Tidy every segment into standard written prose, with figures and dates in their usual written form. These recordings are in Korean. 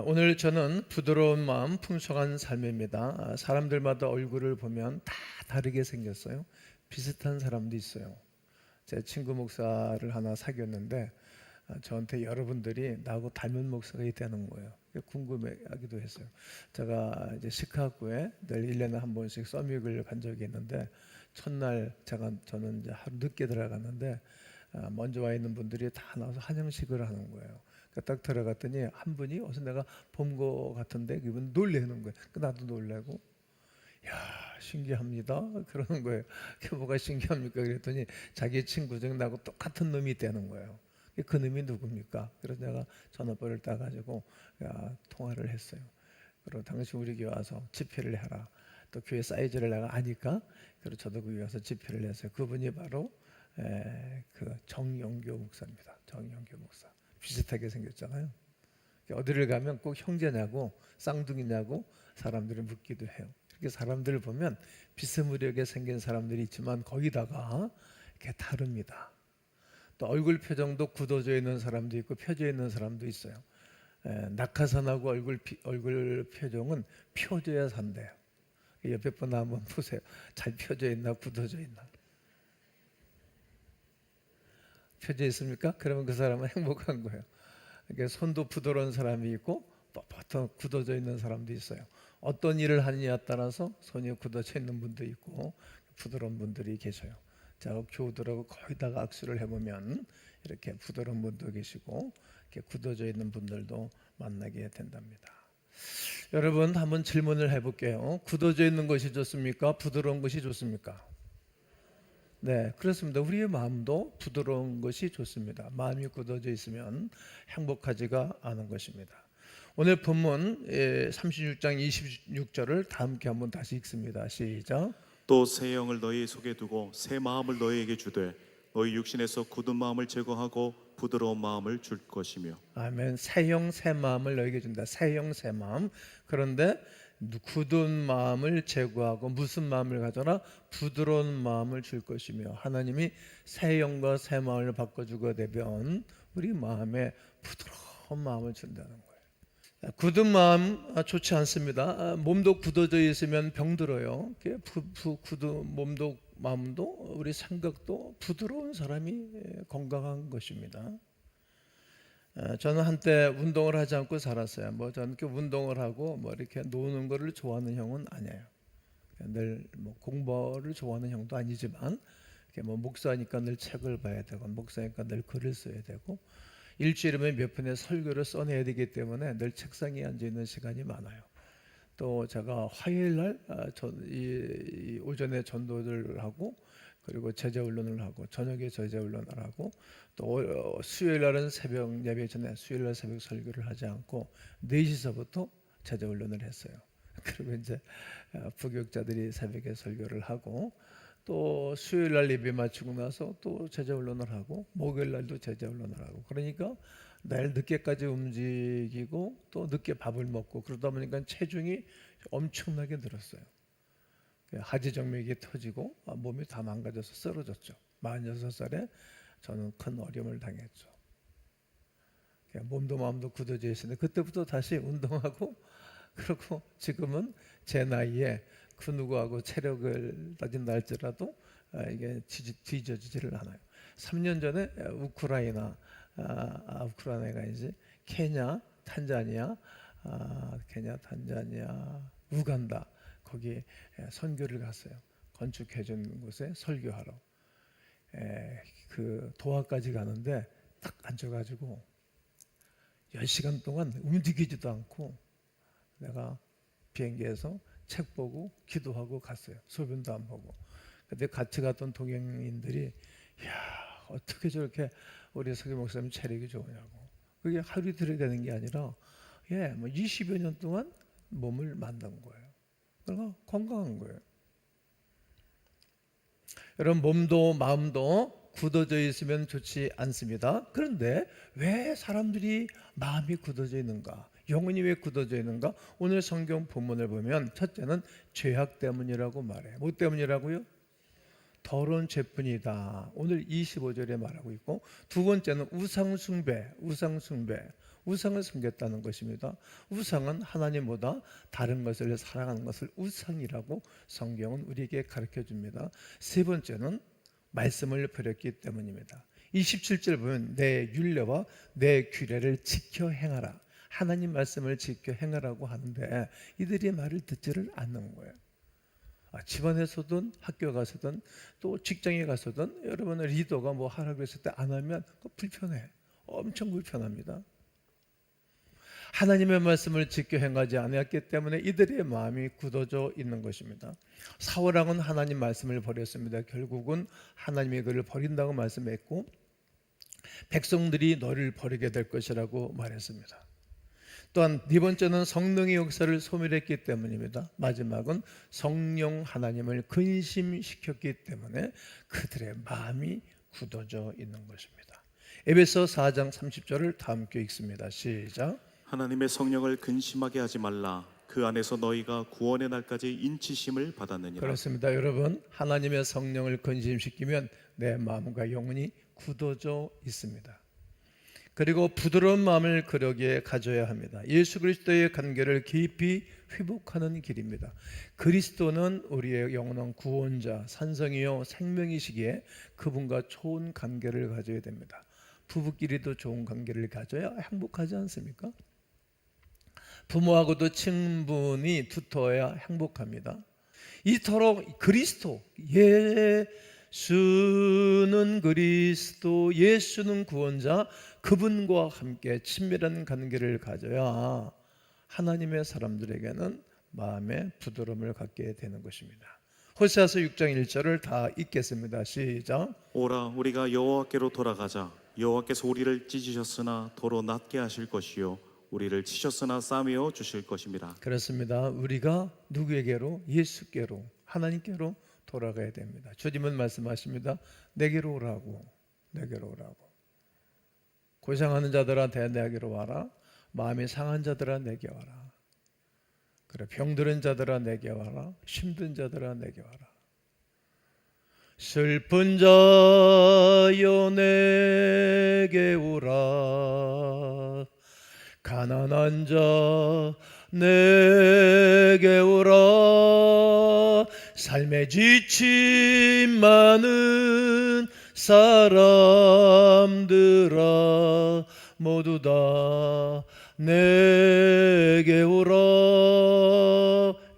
오늘 저는 부드러운 마음, 풍성한 삶입니다. 사람들마다 얼굴을 보면 다 다르게 생겼어요. 비슷한 사람도 있어요. 제 친구 목사를 하나 사귀었는데 저한테 여러분들이 나하고 닮은 목사가 있다는 거예요. 궁금해하기도 했어요. 제가 이제 시카고에 늘 1년에 한 번씩 서밋을 간 적이 있는데 첫날 저는 이제 하루 늦게 들어갔는데 먼저 와 있는 분들이 다 나와서 환영식을 하는 거예요. 딱 들어갔더니 한 분이 어서 내가 본 거 같은데 그분 놀래는 거예요. 나도 놀래고 야 신기합니다 그러는 거예요. 그게 뭐가 신기합니까? 그랬더니 자기 친구 중에 나하고 똑같은 놈이 있다는 거예요. 그 놈이 누굽니까? 그래서 내가 전화번호를 따가지고 통화를 했어요. 그리고 당신 우리 교회 와서 집회를 해라. 또 교회 사이즈를 내가 아니까 그리고 저도 그 교회 와서 집회를 했어요. 그분이 바로 그 정영교 목사입니다. 정영교 목사. 비슷하게 생겼잖아요. 어디를 가면 꼭 형제냐고 쌍둥이냐고 사람들이 묻기도 해요. 이렇게 사람들을 보면 비스무리하게 생긴 사람들이 있지만 거기다가 이렇게 다릅니다. 또 얼굴 표정도 굳어져 있는 사람도 있고 펴져 있는 사람도 있어요. 낙하산하고 얼굴 표정은 펴져야 산대요. 옆에 분 한번 보세요. 잘 펴져 있나 굳어져 있나. 펴져 있습니까? 그러면 그 사람은 행복한 거예요. 그러니까 손도 부드러운 사람이 있고 뻣뻣한 굳어져 있는 사람도 있어요. 어떤 일을 하느냐에 따라서 손이 굳어져 있는 분도 있고 부드러운 분들이 계셔요. 자, 교우들하고 거기다가 악수를 해보면 이렇게 부드러운 분도 계시고 이렇게 굳어져 있는 분들도 만나게 된답니다. 여러분 한번 질문을 해볼게요. 굳어져 있는 것이 좋습니까? 부드러운 것이 좋습니까? 네, 그렇습니다. 우리의 마음도 부드러운 것이 좋습니다. 마음이 굳어져 있으면 행복하지가 않은 것입니다. 오늘 본문 36장 26절을 다 함께 한번 다시 읽습니다. 시작. 또 새 영을 너희 속에 두고 새 마음을 너희에게 주되 너희 육신에서 굳은 마음을 제거하고 부드러운 마음을 줄 것이며. 아멘. 새 영 새 마음을 너에게 준다. 새 영 새 마음. 그런데 굳은 마음을 제거하고 무슨 마음을 가져라? 부드러운 마음을 줄 것이며, 하나님이 새 영과 새 마음을 바꿔주게 되면 우리 마음에 부드러운 마음을 준다는 거예요. 굳은 마음 좋지 않습니다. 몸도 굳어져 있으면 병들어요. 굳은 몸도 마음도 우리 생각도 부드러운 사람이 건강한 것입니다. 저는 한때 운동을 하지 않고 살았어요. 저는 운동을 하고 이렇게 노는 거를 좋아하는 형은 아니에요. 늘 공부를 좋아하는 형도 아니지만 목사니까 늘 책을 봐야 되고 목사니까 늘 글을 써야 되고 일주일에 몇 편의 설교를 써내야 되기 때문에 늘 책상에 앉아 있는 시간이 많아요. 또 제가 화요일 날 오전에 전도를 하고 그리고 제자훈련을 하고 저녁에 제자훈련을 하고 또 수요일 날은 새벽 예배 전에 수요일 날 새벽 설교를 하지 않고 4시서부터 제자훈련을 했어요. 그리고 이제 부교육자들이 새벽에 설교를 하고 또 수요일 날 예배 마치고 나서 또 제자훈련을 하고 목요일 날도 제자훈련을 하고 그러니까 내일 늦게까지 움직이고 또 늦게 밥을 먹고 그러다 보니까 체중이 엄청나게 늘었어요. 하지정맥이 터지고 몸이 다 망가져서 쓰러졌죠. 46살에 저는 큰 어려움을 당했죠. 몸도 마음도 굳어져 있었는데 그때부터 다시 운동하고 그리고 지금은 제 나이에 그 누구하고 체력을 따진다 할지라도 이게 뒤져지지를 않아요. 3년 전에 우크라이나가 이제 케냐, 탄자니아, 우간다 거기 선교를 갔어요. 건축해 준 곳에 설교하러. 그 도하까지 가는데 딱 앉아가지고 10시간 동안 움직이지도 않고 내가 비행기에서 책 보고 기도하고 갔어요. 소변도 안 보고. 근데 같이 갔던 동행인들이 야 어떻게 저렇게 우리 서기 목사님 체력이 좋으냐고. 그게 하루 이틀이 되는 게 아니라 20여 년 동안 몸을 만든 거예요. 그러니까 건강한 거예요. 여러분 몸도 마음도 굳어져 있으면 좋지 않습니다. 그런데 왜 사람들이 마음이 굳어져 있는가? 영혼이 왜 굳어져 있는가? 오늘 성경 본문을 보면 첫째는 죄악 때문이라고 말해요. 뭐 때문이라고요? 더러운 죄뿐이다. 오늘 25절에 말하고 있고 두 번째는 우상숭배. 우상을 섬겼다는 것입니다. 우상은 하나님보다 다른 것을 사랑하는 것을 우상이라고 성경은 우리에게 가르쳐 줍니다. 세 번째는 말씀을 버렸기 때문입니다. 27절 보면 내 율례와 내 규례를 지켜 행하라. 하나님 말씀을 지켜 행하라고 하는데 이들이 말을 듣지를 않는 거예요. 집안에서든 학교 가서든 또 직장에 가서든 여러분 리더가 뭐 하라고 했을 때 안 하면 불편해. 엄청 불편합니다. 하나님의 말씀을 지켜 행하지 않았기 때문에 이들의 마음이 굳어져 있는 것입니다. 사울왕은 하나님 말씀을 버렸습니다. 결국은 하나님이 그를 버린다고 말씀했고 백성들이 너를 버리게 될 것이라고 말했습니다. 또한 네 번째는 성령의 역사를 소멸했기 때문입니다. 마지막은 성령 하나님을 근심시켰기 때문에 그들의 마음이 굳어져 있는 것입니다. 에베소 4장 30절을 다 함께 읽습니다. 시작. 하나님의 성령을 근심하게 하지 말라. 그 안에서 너희가 구원의 날까지 인치심을 받았느니라. 그렇습니다. 여러분, 하나님의 성령을 근심시키면 내 마음과 영혼이 굳어져 있습니다. 그리고 부드러운 마음을 그러기에 가져야 합니다. 예수 그리스도의 관계를 깊이 회복하는 길입니다. 그리스도는 우리의 영원한 구원자, 산성이요 생명이시기에 그분과 좋은 관계를 가져야 됩니다. 부부끼리도 좋은 관계를 가져야 행복하지 않습니까? 부모하고도 친분이 두터워야 행복합니다. 이토록 그리스도, 예수는 그리스도, 예수는 구원자, 그분과 함께 친밀한 관계를 가져야 하나님의 사람들에게는 마음의 부드러움을 갖게 되는 것입니다. 호세아서 6장 1절을 다 읽겠습니다. 시작. 오라 우리가 여호와께로 돌아가자. 여호와께서 우리를 찢으셨으나 도로 낫게 하실 것이요 우리를 치셨으나 싸매어 주실 것입니다. 그렇습니다. 우리가 누구에게로? 예수께로, 하나님께로 돌아가야 됩니다. 주님은 말씀하십니다. 내게로 오라고, 내게로 오라고. 고생하는 자들한테 내게로 와라. 마음이 상한 자들아 내게 와라. 그래, 병들은 자들아 내게 와라. 힘든 자들아 내게 와라. 슬픈 자여 내게 오라. 가난한 자 내게 오라. 삶에 지친 많은 사람들아 모두 다 내게 오라.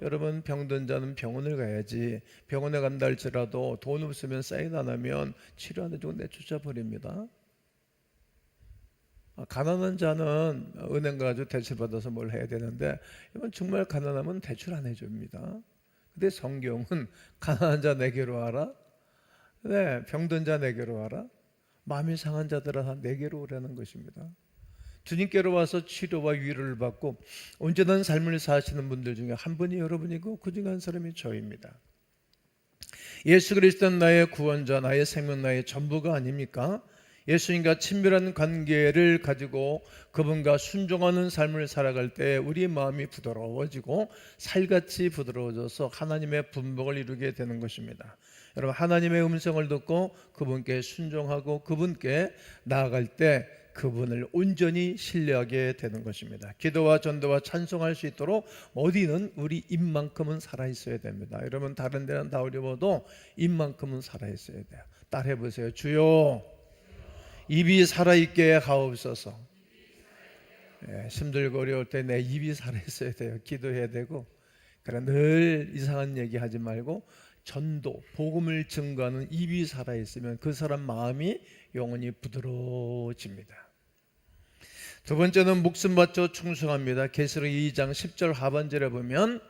여러분, 병든 자는 병원을 가야지. 병원에 간다 할지라도 돈 없으면 사인 안 하면 치료 안 해주고 내쫓아 버립니다. 가난한 자는 은행 가서 대출 받아서 뭘 해야 되는데 이건 정말 가난하면 대출 안 해줍니다. 근데 성경은 가난한 자 내게로 와라. 네, 병든 자 내게로 와라. 마음이 상한 자들아 내게로 오라는 것입니다. 주님께로 와서 치료와 위로를 받고 온전한 삶을 사시는 분들 중에 한 분이 여러분이고 그 중에 한 사람이 저입니다. 예수 그리스도는 나의 구원자, 나의 생명, 나의 전부가 아닙니까? 예수님과 친밀한 관계를 가지고 그분과 순종하는 삶을 살아갈 때 우리의 마음이 부드러워지고 살같이 부드러워져서 하나님의 분복을 이루게 되는 것입니다. 여러분, 하나님의 음성을 듣고 그분께 순종하고 그분께 나아갈 때 그분을 온전히 신뢰하게 되는 것입니다. 기도와 전도와 찬송할 수 있도록 어디는 우리 입만큼은 살아있어야 됩니다. 여러분, 다른 데는 다 어려워도 입만큼은 살아있어야 돼요. 따라해보세요. 주여 입이 살아있게 하옵소서. 힘들고 어려울 때 내 입이 살아있어야 돼요. 기도해야 되고. 그러나 늘 이상한 얘기 하지 말고 전도, 복음을 증거하는 입이 살아있으면 그 사람 마음이 영원히 부드러워집니다. 두 번째는 목숨 바쳐 충성합니다. 계시록 2장 10절 하반절에 보면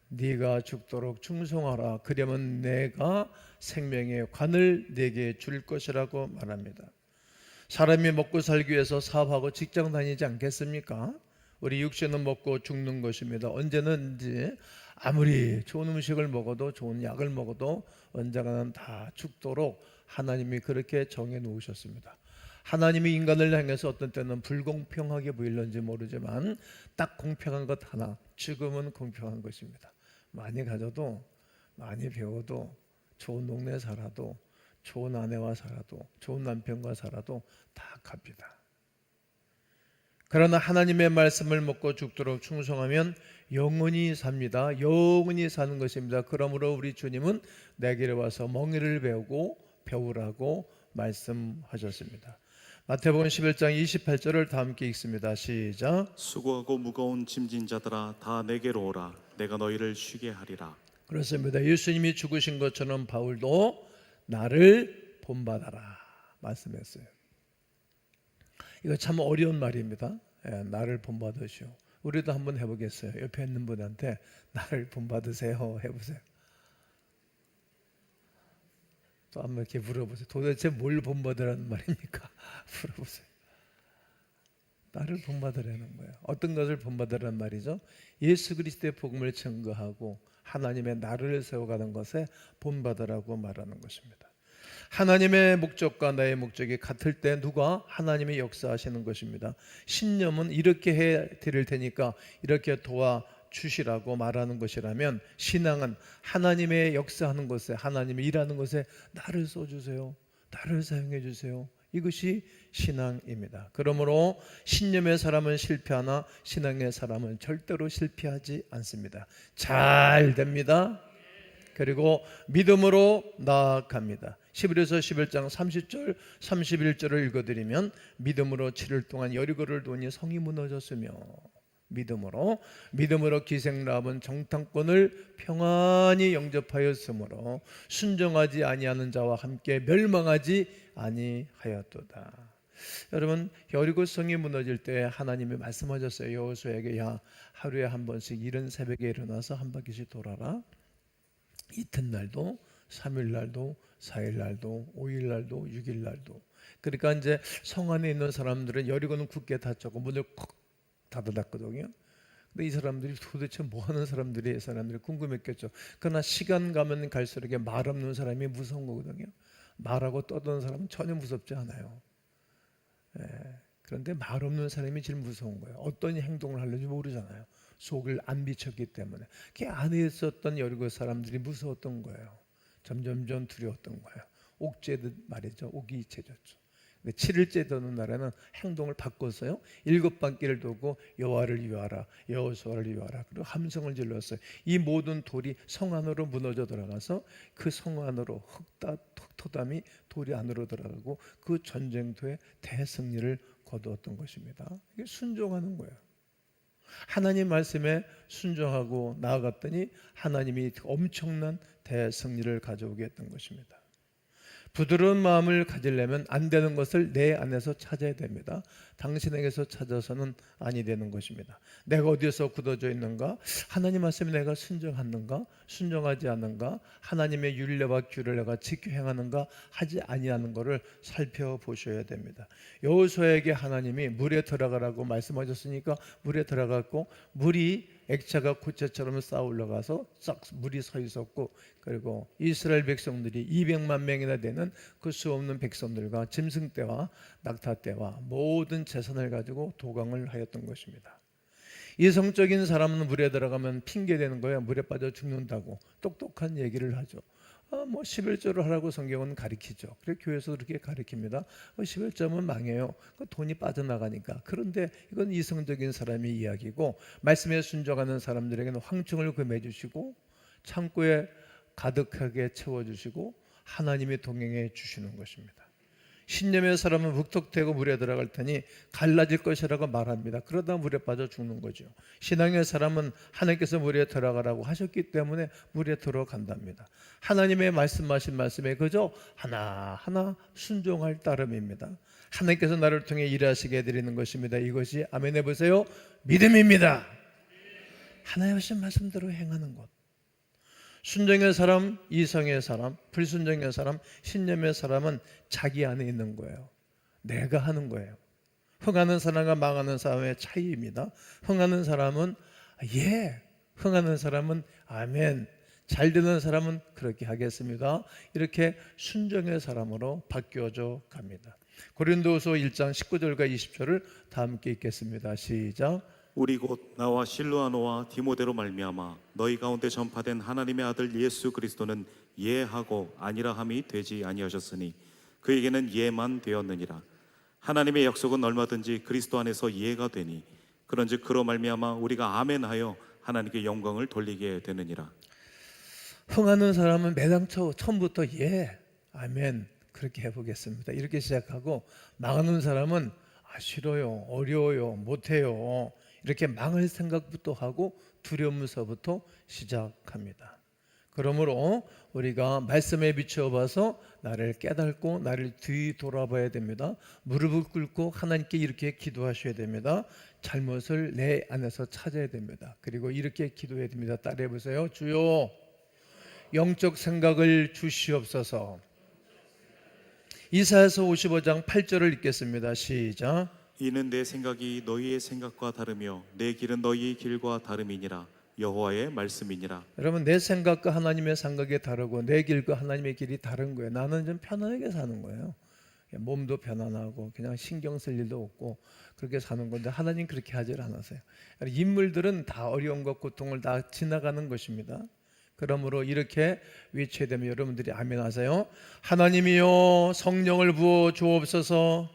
네가 죽도록 충성하라. 그러면 내가 생명의 관을 네게 줄 것이라고 말합니다. 사람이 먹고 살기 위해서 사업하고 직장 다니지 않겠습니까? 우리 육신은 먹고 죽는 것입니다. 언제든지 아무리 좋은 음식을 먹어도 좋은 약을 먹어도 언젠가는 다 죽도록 하나님이 그렇게 정해 놓으셨습니다. 하나님이 인간을 향해서 어떤 때는 불공평하게 보일는지 모르지만 딱 공평한 것 하나, 죽음은 공평한 것입니다. 많이 가져도 많이 배워도 좋은 동네 살아도 좋은 아내와 살아도 좋은 남편과 살아도 다 갑니다. 그러나 하나님의 말씀을 먹고 죽도록 충성하면 영원히 삽니다. 영원히 사는 것입니다. 그러므로 우리 주님은 내게로 와서 멍에를 배우라고 말씀하셨습니다. 마태복음 11장 28절을 다 함께 읽습니다. 시작. 수고하고 무거운 짐진 자들아 다 내게로 오라. 내가 너희를 쉬게 하리라. 그렇습니다. 예수님이 죽으신 것처럼 바울도 나를 본받아라 말씀했어요. 이거 참 어려운 말입니다. 나를 본받으시오. 우리도 한번 해보겠어요. 옆에 있는 분한테 나를 본받으세요 해보세요. 또 한번 이렇게 물어보세요. 도대체 뭘 본받으라는 말입니까? 물어보세요. 나를 본받으라는 거예요. 어떤 것을 본받으라는 말이죠? 예수 그리스도의 복음을 증거하고 하나님의 나를 세워가는 것에 본받으라고 말하는 것입니다. 하나님의 목적과 나의 목적이 같을 때 누가 하나님의 역사하시는 것입니다. 신념은 이렇게 해 드릴 테니까 이렇게 도와주시라고 말하는 것이라면, 신앙은 하나님의 역사하는 것에, 하나님의 일하는 것에 나를 써주세요, 나를 사용해 주세요, 이것이 신앙입니다. 그러므로 신념의 사람은 실패하나 신앙의 사람은 절대로 실패하지 않습니다. 잘 됩니다. 그리고 믿음으로 나아갑니다. 히브리서 11장 30절 31절을 읽어드리면, 믿음으로 7일 동안 여리고를 도니 성이 무너졌으며, 믿음으로 기생라합은 정탐꾼을 평안히 영접하였으므로 순종하지 아니하는 자와 함께 멸망하지 아니하였도다. 여러분, 여리고 성이 무너질 때 하나님이 말씀하셨어요. 여호수아에게, 야, 하루에 한 번씩 이른 새벽에 일어나서 한 바퀴씩 돌아라. 이튿날도, 3일날도, 4일날도, 5일날도, 6일날도. 그러니까 이제 성 안에 있는 사람들은 여리고는 굳게 닫혔고 문을 콕 닫아놨거든요. 근데 이 사람들이 도대체 뭐 하는 사람들이, 이 사람들이 궁금했겠죠. 그러나 시간 가면 갈수록 말 없는 사람이 무서운 거거든요. 말하고 떠드는 사람은 전혀 무섭지 않아요. 그런데 말 없는 사람이 제일 무서운 거예요. 어떤 행동을 하려는지 모르잖아요. 속을 안 비쳤기 때문에. 그 안에 있었던 여리고 사람들이 무서웠던 거예요. 점점점 두려웠던 거예요. 옥죄듯 말이죠. 옥이 채졌죠. 7일째 되는 날에는 행동을 바꿨어요. 7바퀴를 도고 여호와를 위하라, 여호수아를 위하라, 그리고 함성을 질렀어요. 이 모든 돌이 성 안으로 무너져 들어가서 그 성 안으로 흙토담이 돌이 안으로 들어가고 그 전쟁터에 대승리를 거두었던 것입니다. 이게 순종하는 거예요. 하나님 말씀에 순종하고 나아갔더니 하나님이 엄청난 대승리를 가져오게 했던 것입니다. 부드러운 마음을 가지려면 안 되는 것을 내 안에서 찾아야 됩니다. 당신에게서 찾아서는 아니 되는 것입니다. 내가 어디에서 굳어져 있는가? 하나님 말씀에 내가 순종하는가? 순종하지 않는가? 하나님의 율례와 규례를 내가 지켜 행하는가? 하지 아니하는 것을 살펴보셔야 됩니다. 여호수아에게 하나님이 물에 들어가라고 말씀하셨으니까 물에 들어갔고, 물이 액체가 고체처럼 쌓아 올라가서 싹 물이 서 있었고, 그리고 이스라엘 백성들이 200만 명이나 되는 그 수 없는 백성들과 짐승떼와 낙타떼와 모든 재산을 가지고 도강을 하였던 것입니다. 이성적인 사람은 물에 들어가면 핑계대는 거예요. 물에 빠져 죽는다고 똑똑한 얘기를 하죠. 11조를 하라고 성경은 가르치죠. 그래 교회에서 그렇게 가르칩니다. 11조면 망해요. 돈이 빠져나가니까. 그런데 이건 이성적인 사람의 이야기고, 말씀에 순종하는 사람들에게는 황충을 금해주시고 창고에 가득하게 채워주시고 하나님이 동행해 주시는 것입니다. 신념의 사람은 묵턱되고 물에 들어갈 테니 갈라질 것이라고 말합니다. 그러다 물에 빠져 죽는 거죠. 신앙의 사람은 하나님께서 물에 들어가라고 하셨기 때문에 물에 들어간답니다. 하나님의 말씀하신 말씀에 그저 하나하나 순종할 따름입니다. 하나님께서 나를 통해 일하시게 해드리는 것입니다. 이것이, 아멘 해보세요, 믿음입니다. 하나님 하신 말씀대로 행하는 것. 순종의 사람, 이성의 사람, 불순종의 사람, 신념의 사람은 자기 안에 있는 거예요. 내가 하는 거예요. 흥하는 사람과 망하는 사람의 차이입니다. 흥하는 사람은 흥하는 사람은 아멘, 잘 되는 사람은 그렇게 하겠습니다. 이렇게 순종의 사람으로 바뀌어져 갑니다. 고린도후서 1장 19절과 20절을 다 함께 읽겠습니다. 시작. 우리 곧 나와 실루아노와 디모데로 말미암아 너희 가운데 전파된 하나님의 아들 예수 그리스도는 예하고 아니라 함이 되지 아니하셨으니 그에게는 예만 되었느니라. 하나님의 약속은 얼마든지 그리스도 안에서 이해가 되니 그런즉 그로 말미암아 우리가 아멘하여 하나님께 영광을 돌리게 되느니라. 흥하는 사람은 매당 처음부터 예, 아멘 그렇게 해보겠습니다 이렇게 시작하고, 망하는 사람은 싫어요, 어려워요, 못해요 이렇게 망할 생각부터 하고 두려움서부터 시작합니다. 그러므로 우리가 말씀에 비추어 봐서 나를 깨닫고 나를 뒤돌아봐야 됩니다. 무릎을 꿇고 하나님께 이렇게 기도하셔야 됩니다. 잘못을 내 안에서 찾아야 됩니다. 그리고 이렇게 기도해야 됩니다. 따라해 보세요. 주여, 영적 생각을 주시옵소서. 이사야서 55장 8절을 읽겠습니다. 시작. 이는 내 생각이 너희의 생각과 다르며 내 길은 너희의 길과 다름이니라. 여호와의 말씀이니라. 여러분, 내 생각과 하나님의 생각이 다르고 내 길과 하나님의 길이 다른 거예요. 나는 좀 편안하게 사는 거예요. 몸도 편안하고 그냥 신경 쓸 일도 없고 그렇게 사는 건데, 하나님 그렇게 하질 않으세요. 인물들은 다 어려움과 고통을 다 지나가는 것입니다. 그러므로 이렇게 외쳐야 되면 여러분들이 아멘 하세요. 하나님이여, 성령을 부어 주옵소서.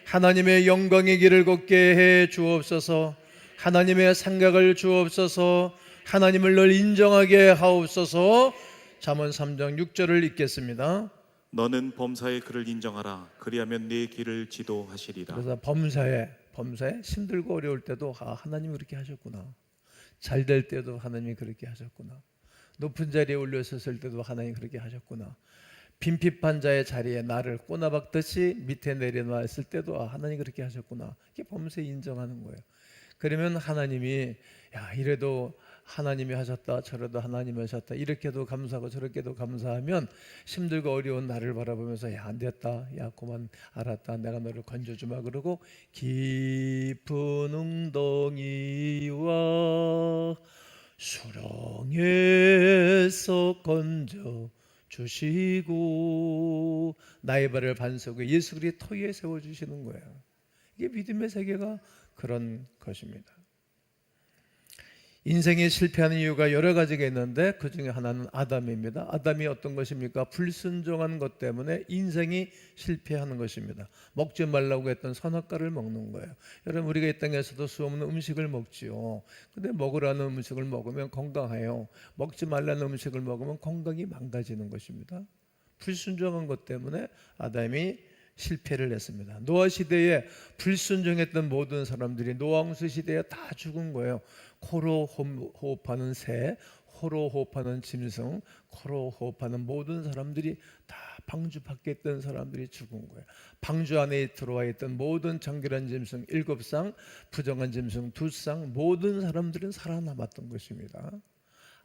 하나님의 영광의 길을 걷게 해 주옵소서. 하나님의 생각을 주옵소서. 하나님을 늘 인정하게 하옵소서. 잠언 3장 6절을 읽겠습니다. 너는 범사의 그를 인정하라. 그리하면 네 길을 지도하시리라. 그래서 범사에 힘들고 어려울 때도 하나님이 그렇게 하셨구나. 잘 될 때도 하나님이 그렇게 하셨구나. 높은 자리에 올려섰을 때도 하나님이 그렇게 하셨구나. 빈핍한 자의 자리에 나를 꼬나박듯이 밑에 내려놨을 때도 하나님이 그렇게 하셨구나. 이게 범사에 인정하는 거예요. 그러면 하나님이 이래도 하나님이 하셨다, 저래도 하나님이 하셨다, 이렇게도 감사하고 저렇게도 감사하면 힘들고 어려운 나를 바라보면서 안 됐다, 그만 알았다, 내가 너를 건져주마 그러고 깊은 웅덩이와 수렁에서 건져 주시고 나의 발을 반석 위에 예수 그리스도의 터 위에 세워주시는 거예요. 이게 믿음의 세계가 그런 것입니다. 인생에 실패하는 이유가 여러 가지가 있는데 그 중에 하나는 아담입니다. 아담이 어떤 것입니까? 불순종한 것 때문에 인생이 실패하는 것입니다. 먹지 말라고 했던 선악과를 먹는 거예요. 여러분, 우리가 이 땅에서도 수없는 음식을 먹지요. 근데 먹으라는 음식을 먹으면 건강해요. 먹지 말라는 음식을 먹으면 건강이 망가지는 것입니다. 불순종한 것 때문에 아담이 실패를 했습니다. 노아 시대에 불순종했던 모든 사람들이 노아홍수 시대에 다 죽은 거예요. 코로 호흡하는 새, 코로 호흡하는 짐승, 코로 호흡하는 모든 사람들이 다 방주 밖에 있던 사람들이 죽은 거예요. 방주 안에 들어와 있던 모든 정결한 짐승 7쌍, 부정한 짐승 2쌍, 모든 사람들은 살아남았던 것입니다.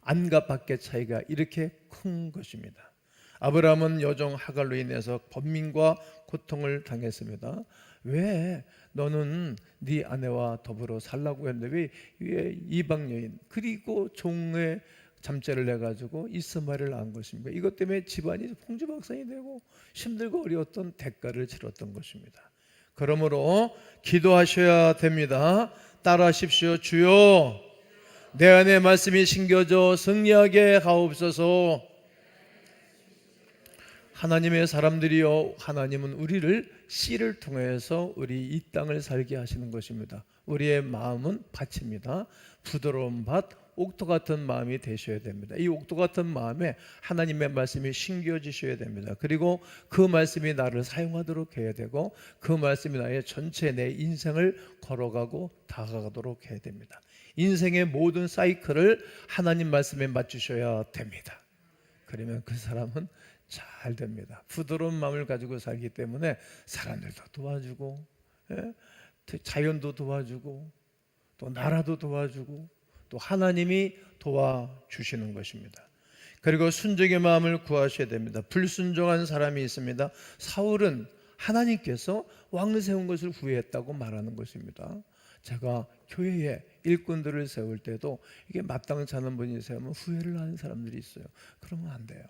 안과 밖의 차이가 이렇게 큰 것입니다. 아브라함은 여종 하갈로 인해서 번민과 고통을 당했습니다. 왜 너는 네 아내와 더불어 살라고 했는데 왜 이방 여인 그리고 종의 잠자를 내가지고 이스마엘을 낳은 것입니까? 이것 때문에 집안이 풍지박산이 되고 힘들고 어려웠던 대가를 치렀던 것입니다. 그러므로 기도하셔야 됩니다. 따라하십시오. 주여, 내 안에 말씀이 심겨져 승리하게 하옵소서. 하나님의 사람들이여, 하나님은 우리를 씨를 통해서 우리 이 땅을 살게 하시는 것입니다. 우리의 마음은 밭입니다. 부드러운 밭, 옥토 같은 마음이 되셔야 됩니다. 이 옥토 같은 마음에 하나님의 말씀이 심겨지셔야 됩니다. 그리고 그 말씀이 나를 사용하도록 해야 되고 그 말씀이 나의 전체 내 인생을 걸어가고 다가가도록 해야 됩니다. 인생의 모든 사이클을 하나님 말씀에 맞추셔야 됩니다. 그러면 그 사람은 잘 됩니다. 부드러운 마음을 가지고 살기 때문에 사람들도 도와주고, 자연도 도와주고, 또 나라도 도와주고, 또 하나님이 도와주시는 것입니다. 그리고 순종의 마음을 구하셔야 됩니다. 불순종한 사람이 있습니다. 사울은 하나님께서 왕을 세운 것을 후회했다고 말하는 것입니다. 제가 교회에 일꾼들을 세울 때도 이게 마땅치 않은 분이 세우면 후회를 하는 사람들이 있어요. 그러면 안 돼요.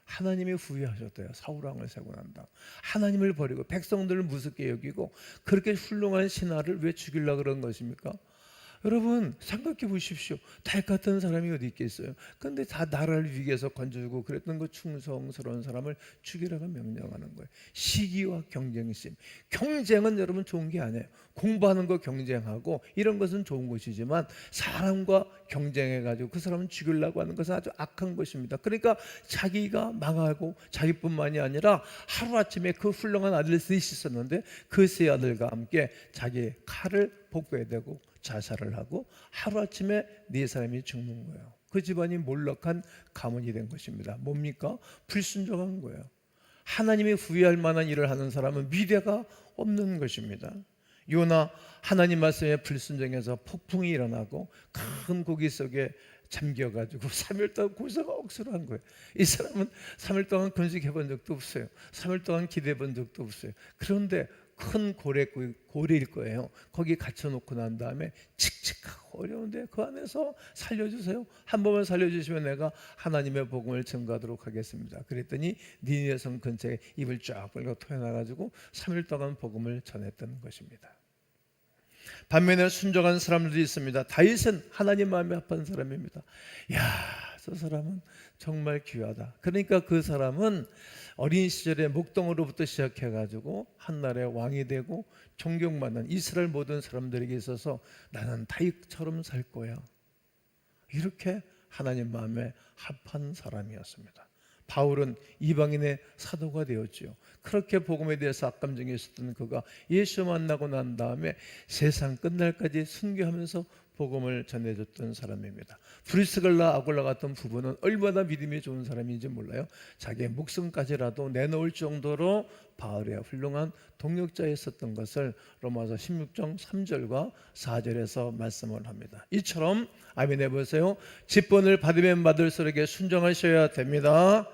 하나님이 후회하셨대요. 사울왕을 세고 난다. 하나님을 버리고 백성들을 무섭게 여기고 그렇게 훌륭한 신하를 왜 죽이려고 그런 것입니까? 여러분 생각해 보십시오. 닭 같은 사람이 어디 있겠어요? 그런데 다 나라를 위해서 건져주고 그랬던 그 충성스러운 사람을 죽이라고 명령하는 거예요. 시기와 경쟁심. 경쟁은 여러분 좋은 게 아니에요. 공부하는 거 경쟁하고 이런 것은 좋은 것이지만 사람과 경쟁해가지고 그 사람을 죽이려고 하는 것은 아주 악한 것입니다. 그러니까 자기가 망하고 자기뿐만이 아니라 하루아침에 그 훌륭한 아들 셋이 있었는데 그 세 아들과 함께 자기 칼을 복구해야 되고 자살을 하고 하루아침에 네 사람이 죽는 거예요. 그 집안이 몰락한 가문이 된 것입니다. 뭡니까? 불순종한 거예요. 하나님이 후회할 만한 일을 하는 사람은 미래가 없는 것입니다. 요나 하나님 말씀에 불순종해서 폭풍이 일어나고 큰 고기 속에 잠겨가지고 3일 동안 고사가 억수로한 거예요. 이 사람은 3일 동안 금식해 본 적도 없어요. 3일 동안 기도해 본 적도 없어요. 그런데 큰 고래일 거예요. 거기 갇혀놓고 난 다음에 칙칙하고 어려운데 그 안에서 살려주세요. 한 번만 살려주시면 내가 하나님의 복음을 증거하도록 하겠습니다. 그랬더니 니느웨 성 근처에 입을 쫙 벌고 토해놔가지고 3일 동안 복음을 전했던 것입니다. 반면에 순종한 사람들도 있습니다. 다윗은 하나님 마음에 합한 사람입니다. 저 사람은 정말 귀하다. 그러니까 그 사람은 어린 시절에 목동으로부터 시작해가지고 한나라의 왕이 되고 존경받는 이스라엘 모든 사람들에게 있어서 나는 다윗처럼 살 거야. 이렇게 하나님 마음에 합한 사람이었습니다. 바울은 이방인의 사도가 되었지요. 그렇게 복음에 대해서 악감정이 있었던 그가 예수 만나고 난 다음에 세상 끝날까지 순교하면서 복음을 전해줬던 사람입니다. 브리스갈라 아굴라 같은 부부는 얼마나 믿음이 좋은 사람인지 몰라요. 자기의 목숨까지라도 내놓을 정도로 바울의 훌륭한 동역자였었던 것을 로마서 16장 3절과 4절에서 말씀을 합니다. 이처럼 아멘 해보세요. 직분을 받으면 받을수록 순종하셔야 됩니다.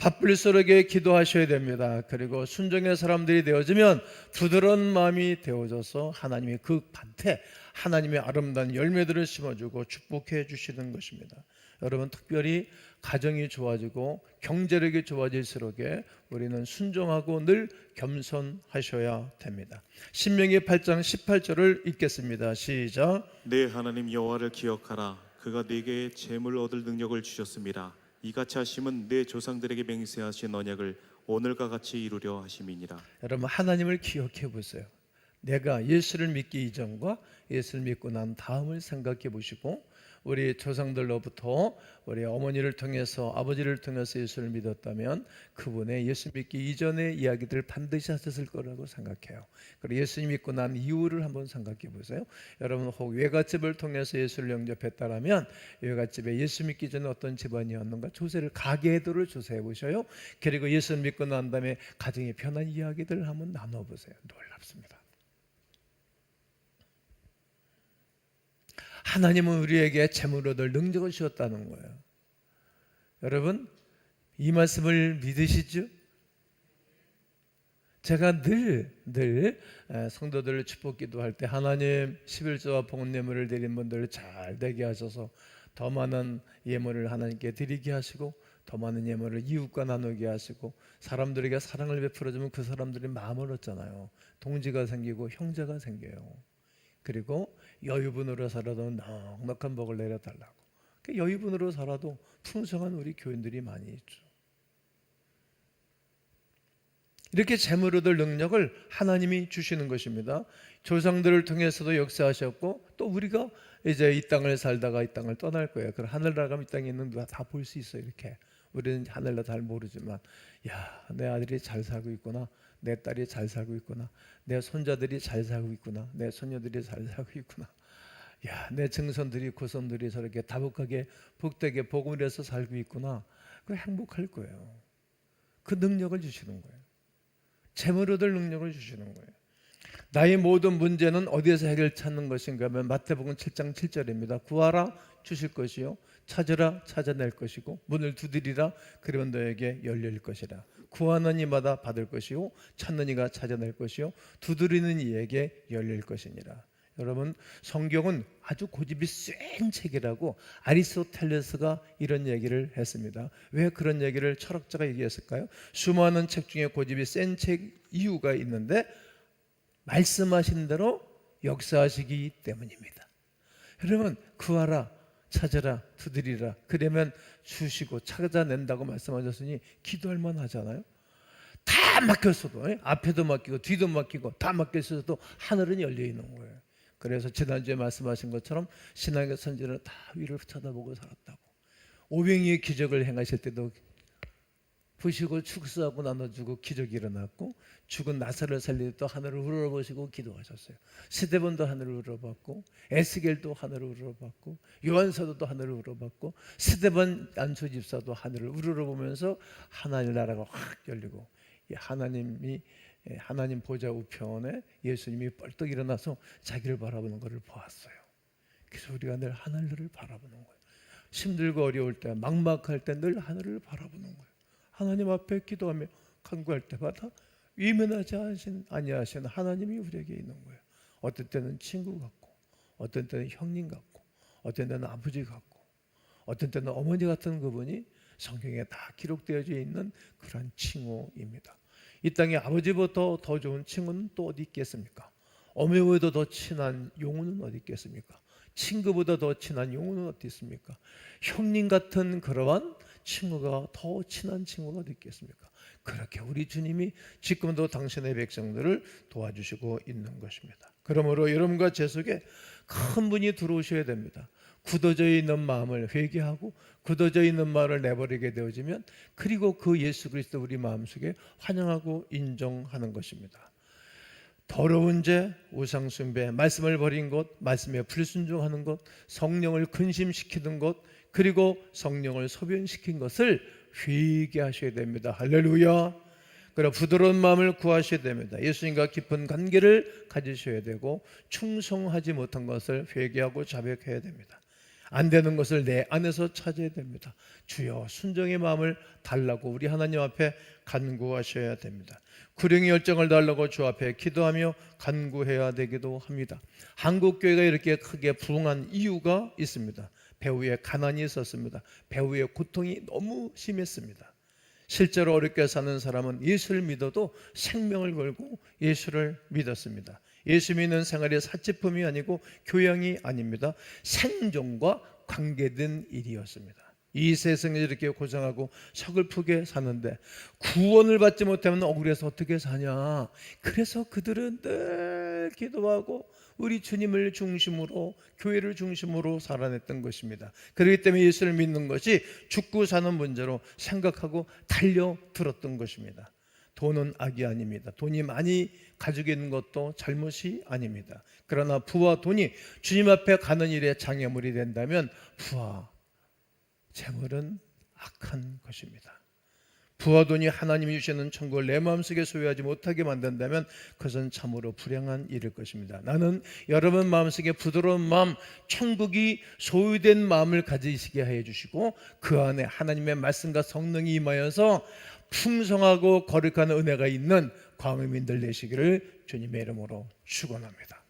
바쁠수록 기도하셔야 됩니다. 그리고 순종의 사람들이 되어지면 부드러운 마음이 되어져서 하나님이 그 밭에 하나님의 아름다운 열매들을 심어주고 축복해 주시는 것입니다. 여러분 특별히 가정이 좋아지고 경제력이 좋아질수록 우리는 순종하고 늘 겸손하셔야 됩니다. 신명기 8장 18절을 읽겠습니다. 시작. 내 하나님 여호와를 기억하라. 그가 네게 재물 얻을 능력을 주셨습니다. 이같이 하심은 내 조상들에게 맹세하신 언약을 오늘과 같이 이루려 하심이니라. 여러분 하나님을 기억해 보세요. 내가 예수를 믿기 이전과 예수를 믿고 난 다음을 생각해 보시고 우리 조상들로부터 우리 어머니를 통해서 아버지를 통해서 예수를 믿었다면 그분의 예수 믿기 이전의 이야기들을 반드시 하셨을 거라고 생각해요. 그리고 예수 믿고 난 이후를 한번 생각해 보세요. 여러분 혹 외갓집을 통해서 예수를 영접했다라면 외갓집에 예수 믿기 전에 어떤 집안이었는가 조세를 가계도를 조사해 보셔요. 그리고 예수를 믿고 난 다음에 가정이 편한 이야기들을 한번 나눠 보세요. 놀랍습니다. 하나님은 우리에게 재물 얻을 능력을 주었다는 거예요. 여러분 이 말씀을 믿으시죠? 제가 늘 성도들을 축복 기도할 때 하나님 11조와 복음예물을 드린 분들을 잘 되게 하셔서 더 많은 예물을 하나님께 드리게 하시고 더 많은 예물을 이웃과 나누게 하시고 사람들에게 사랑을 베풀어주면 그 사람들이 마음을 얻잖아요. 동지가 생기고 형제가 생겨요. 그리고 여유분으로 살아도 넉넉한 복을 내려달라고. 여유분으로 살아도 풍성한 우리 교인들이 많이 있죠. 이렇게 재물 얻을 능력을 하나님이 주시는 것입니다. 조상들을 통해서도 역사하셨고 또 우리가 이제 이 땅을 살다가 이 땅을 떠날 거예요. 그럼 하늘나라 가면 이 땅에 있는 누가 다 볼 수 있어요. 이렇게 우리는 하늘나라 잘 모르지만 내 아들이 잘 살고 있구나, 내 딸이 잘 살고 있구나, 내 손자들이 잘 살고 있구나, 내 손녀들이 잘 살고 있구나, 내 증손들이 고손들이 저렇게 다복하게 복되게 복음을 해서 살고 있구나. 그 행복할 거예요. 그 능력을 주시는 거예요. 재물 얻을 능력을 주시는 거예요. 나의 모든 문제는 어디에서 해결 찾는 것인가 하면 마태복음 7장 7절입니다. 구하라 주실 것이요, 찾으라 찾아낼 것이고, 문을 두드리라 그러면 너에게 열릴 것이라. 구하는 이마다 받을 것이요, 찾는 이가 찾아낼 것이요, 두드리는 이에게 열릴 것이니라. 여러분 성경은 아주 고집이 센 책이라고 아리스토텔레스가 이런 얘기를 했습니다. 왜 그런 얘기를 철학자가 얘기했을까요? 수많은 책 중에 고집이 센 책 이유가 있는데 말씀하신 대로 역사하시기 때문입니다. 여러분, 구하라, 찾으라, 두드리라, 그러면 주시고 찾아낸다고 말씀하셨으니 기도할 만하잖아요. 다 막혔어도, 앞에도 막히고 뒤도 막히고 다 막혔어도 하늘은 열려 있는 거예요. 그래서 지난주에 말씀하신 것처럼 신앙의 선지자는 다 위를 쳐다보고 살았다고. 오병이의 기적을 행하실 때도 보시고 축사하고 나눠주고 기적이 일어났고, 죽은 나사를 살릴 때 하늘을 우러러보시고 기도하셨어요. 스데반도 하늘을 우러러봤고, 에스겔도 하늘을 우러러봤고, 요한사도도 하늘을 우러러봤고, 스데반 안수 집사도 하늘을 우러러보면서 하나님 나라가 확 열리고, 하나님 보좌 우편에 예수님이 뻘떡 일어나서 자기를 바라보는 것을 보았어요. 그래서 우리가 늘 하늘을 바라보는 거예요. 힘들고 어려울 때, 막막할 때 늘 하늘을 바라보는 거예요. 하나님 앞에 기도하며 간구할 때마다 위면하지 아니하시는 하나님이 우리에게 있는 거예요. 어떤 때는 친구 같고, 어떤 때는 형님 같고, 어떤 때는 아버지 같고, 어떤 때는 어머니 같은 그분이 성경에 다 기록되어져 있는 그런 칭호입니다. 이 땅에 아버지보다 더 좋은 친구는 또 어디 있겠습니까? 어머니보다 더 친한 용우는 어디 있겠습니까? 친구보다 더 친한 용우는 어디 있습니까? 형님 같은 그러한 친구가 더 친한 친구가 어디 있겠습니까? 그렇게 우리 주님이 지금도 당신의 백성들을 도와주시고 있는 것입니다. 그러므로 여러분과 제 속에 큰 분이 들어오셔야 됩니다. 굳어져 있는 마음을 회개하고 굳어져 있는 마음을 내버리게 되어지면, 그리고 그 예수 그리스도 우리 마음속에 환영하고 인정하는 것입니다. 더러운 죄, 우상 숭배, 말씀을 버린 것, 말씀에 불순종하는 것, 성령을 근심시키는 것, 그리고 성령을 소변시킨 것을 회개하셔야 됩니다. 할렐루야. 그리고 부드러운 마음을 구하셔야 됩니다. 예수님과 깊은 관계를 가지셔야 되고, 충성하지 못한 것을 회개하고 자백해야 됩니다. 안 되는 것을 내 안에서 찾아야 됩니다. 주여, 순종의 마음을 달라고 우리 하나님 앞에 간구하셔야 됩니다. 구령의 열정을 달라고 주 앞에 기도하며 간구해야 되기도 합니다. 한국 교회가 이렇게 크게 부흥한 이유가 있습니다. 배후에 가난이 있었습니다. 배후에 고통이 너무 심했습니다. 실제로 어렵게 사는 사람은 예수를 믿어도 생명을 걸고 예수를 믿었습니다. 예수 믿는 생활이 사치품이 아니고 교양이 아닙니다. 생존과 관계된 일이었습니다. 이 세상에 이렇게 고생하고 서글프게 사는데 구원을 받지 못하면 억울해서 어떻게 사냐. 그래서 그들은 늘 기도하고 우리 주님을 중심으로, 교회를 중심으로 살아냈던 것입니다. 그렇기 때문에 예수를 믿는 것이 죽고 사는 문제로 생각하고 달려들었던 것입니다. 돈은 악이 아닙니다. 돈이 많이 가지고 있는 것도 잘못이 아닙니다. 그러나 부와 돈이 주님 앞에 가는 일에 장애물이 된다면 부와 재물은 악한 것입니다. 부와 돈이 하나님이 주시는 천국을 내 마음속에 소유하지 못하게 만든다면 그것은 참으로 불행한 일일 것입니다. 나는 여러분 마음속에 부드러운 마음, 천국이 소유된 마음을 가지시게 해 주시고, 그 안에 하나님의 말씀과 성령이 임하여서 풍성하고 거룩한 은혜가 있는 광음인들 되시기를 주님의 이름으로 축원합니다.